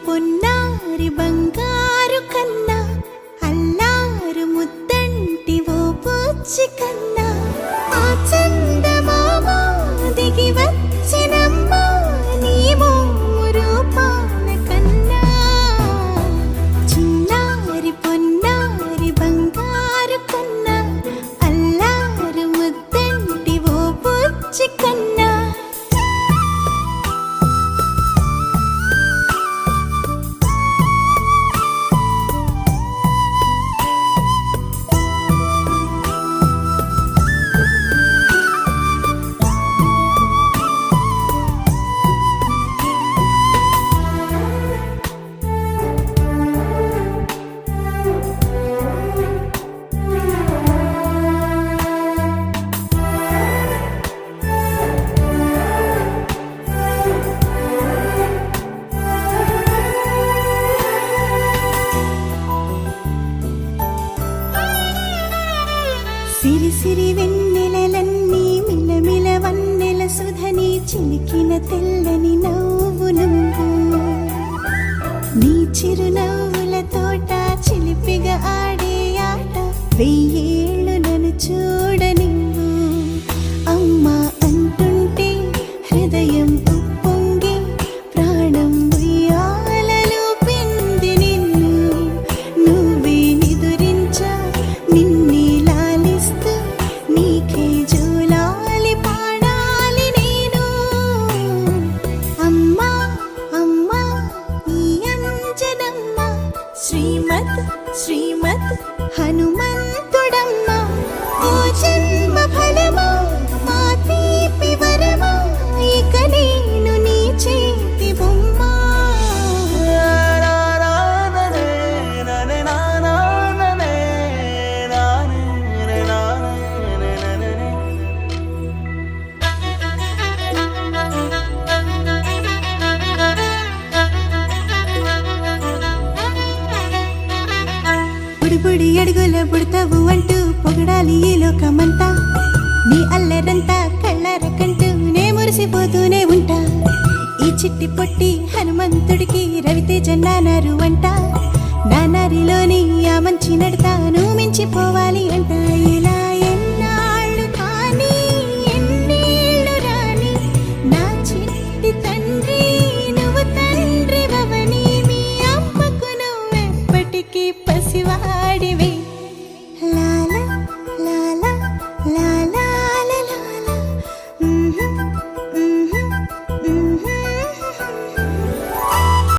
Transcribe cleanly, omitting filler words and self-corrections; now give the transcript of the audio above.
పొన్నారి బంగారు కన్నా అల్లారు ముద్దంటి ఓ బుచ్చి కన్నా ఆ చందమామ దిగి వచ్చినమ్మా నీ మోము రూపాన కన్నా చిన్నారి పొన్నారి బంగారు కన్నా అల్లారు ముద్దంటి ఓ బుచ్చి కన్నా. సిరి సిరి వెన్నెలలన్నీ మిలమిల వన్నెల సుధని చిలికిన తెల్లని నవ్వు నువ్వు నీ చిరునవ్వుల తోట చిలిపిగా ఆడే ఆట వెయ్యేళ్ళు నన్ను చూడ నువ్వు అమ్మా అంటుంటే హృదయం ఉప్పొంగి ప్రాణం ఉయ్యాలలో పిండి నిన్ను నువ్వే నిదురించా నిన్నే నీకే జూలాలి పాడాలి నేను అమ్మా అమ్మా ఈ అంజనమ్మ శ్రీమద్ శ్రీమద్ హనుమంతుడమ్మ ఓ జన్మ ఫలమా మా తీపి వరమా ఇక నేను నీ చేతి బొమ్మ. బుడి అడుగుల బుడతావు అంటూ పొగడాలి ఈ లోకమంతా నీ అల్లరంతా కళ్ళారకంటూ నే మురిసిపోతూనే ఉంటా ఈ చిట్టి పొట్టి హనుమంతుడికి రవితేజ నానారు అంట నానారిలోని ఆ మంచి నడతా నువ్వు మించిపోవాలి.